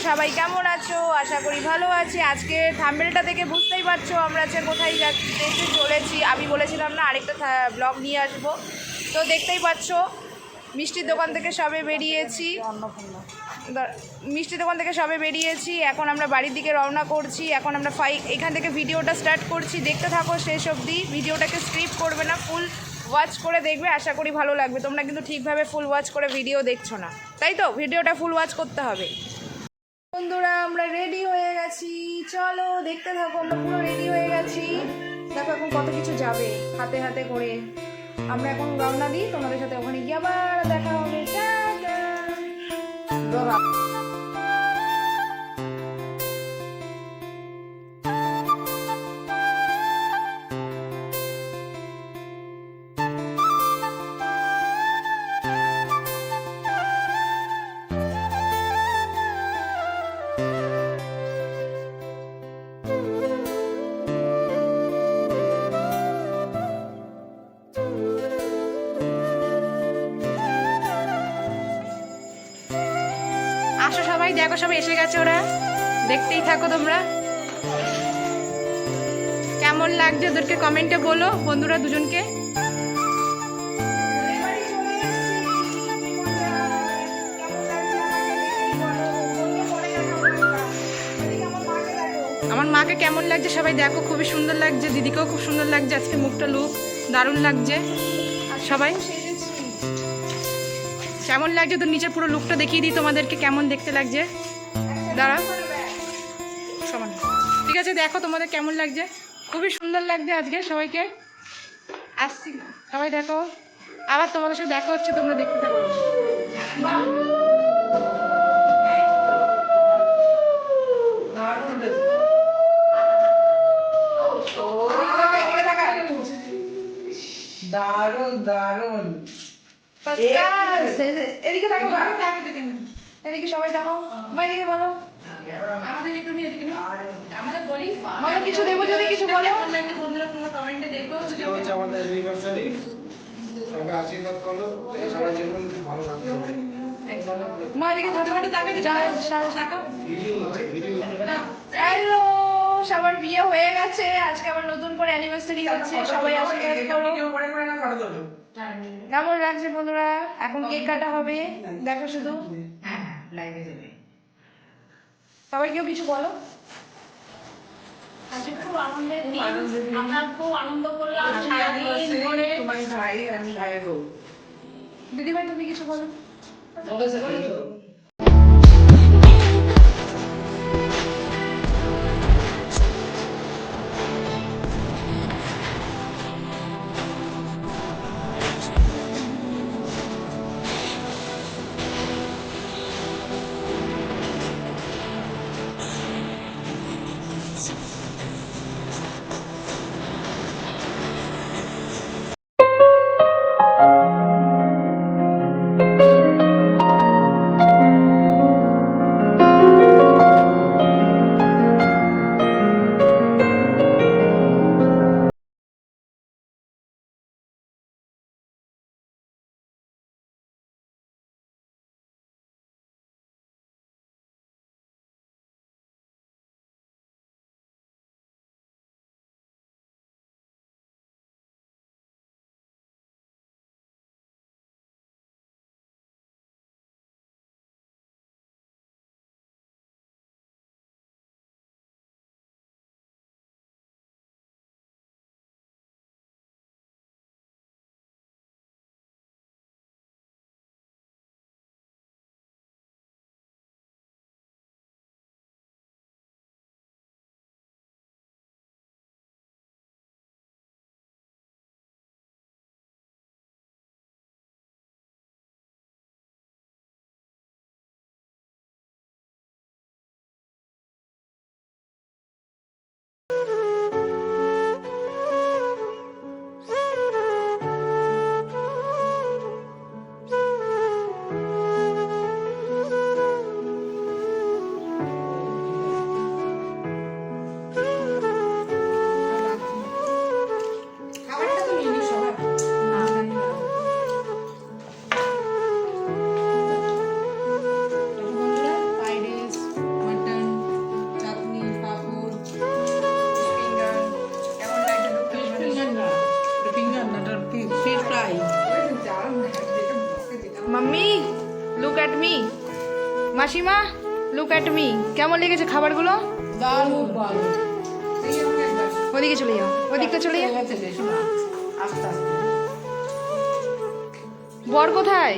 সবাই কেমন আছো? আশা করি ভালো আছি। আজকে থাম্বনেলটা দেখে বুঝতেই পারছো আমরা আজকে কোথায় যেতে চলেছি। আমি বলেছিলাম না আরেকটা ব্লগ নিয়ে আসবো, তো দেখতেই পাচ্ছো মিষ্টির দোকান থেকে সবে বেরিয়েছি। মিষ্টির দোকান থেকে সবে বেরিয়েছি, এখন আমরা বাড়ির দিকে রওনা করছি। এখন আমরা এখান থেকে ভিডিওটা স্টার্ট করছি। দেখতে থাকো শেষ অবধি, ভিডিওটাকে স্কিপ করবে না, ফুল ওয়াচ করে দেখবে। আশা করি ভালো লাগবে। তোমরা কিন্তু ঠিকভাবে ফুল ওয়াচ করে ভিডিও দেখছো না, তাই তো? ভিডিওটা ফুল ওয়াচ করতে হবে। বন্ধুরা আমরা রেডি হয়ে গেছি, চলো দেখতে থাকো। আমরা পুরো রেডি হয়ে গেছি। দেখো এখন কত কিছু যাবে হাতে হাতে করে। আমরা এখন রওনা দিই, তোমাদের সাথে ওখানে গিয়ে আবার দেখা হবে। টাটা। আসো সবাই, দেখো সবাই এসে গেছে, ওরা দেখতেই থাকো। তোমরা কেমন লাগছে ওদেরকে কমেন্টে বলো বন্ধুরা দুজনকে। আমার মাকে কেমন লাগছে সবাই দেখো, খুবই সুন্দর লাগছে। দিদিকেও খুব সুন্দর লাগছে, আজকে মুখটা লুক দারুণ লাগছে। সবাই কেমন লাগছে তো নিচে পুরো লুকটা দেখিয়ে দিই তোমাদেরকে কেমন দেখতে লাগছে। দাঁড়া সমান, ঠিক আছে? দেখো তোমাদের কেমন লাগছে, খুবই সুন্দর লাগছে আজকে সবাইকে। আসছি সবাই দেখো, আবার তোমাদের সাথে দেখা হচ্ছে, তোমরা দেখতে থাকো। দারুন দারুন। এদিকে দেখো, এদিকে সবাই দেখো, এদিকে বলো। আমাদের একটু নিয়ে এদিকে আমাদের বলি বলো, কিছু দেবো যদি কিছু বলো। বন্ধুরা তোমরা কমেন্টে দেখো, হচ্ছে আমাদের অ্যানিভার্সারি। সবাই আশীর্বাদ করো, সবার জীবন ভালো লাগবে। মা এদিকে ছোটখাটো তাকাতে হ্যালো, সবার বিয়ে হয়ে গেছে, আজকে আবার নতুন করে অ্যানিভার্সারি হচ্ছে। সবাই আশীর্বাদ করো। কেমন লাগছে বন্ধুরা? এখন কেক কাটা হবে, দেখো শুধু। সবাই কেউ কিছু বলো। আজকে খুব আনন্দের দিন, আমরা খুব আনন্দ করলাম সারাদিন ধরে। তোমার ভাই, আমি ভাইয়ের বউ। দিদিভাই তুমি কিছু বলো। মাসিমা লুক অ্যাট মি, কেমন লেগেছে খাবারগুলো? দারুণ ভালো। ওদিকে চলে যাও, ওদিকটা চলে যাও। আস্তে আস্তে বর কোথায়?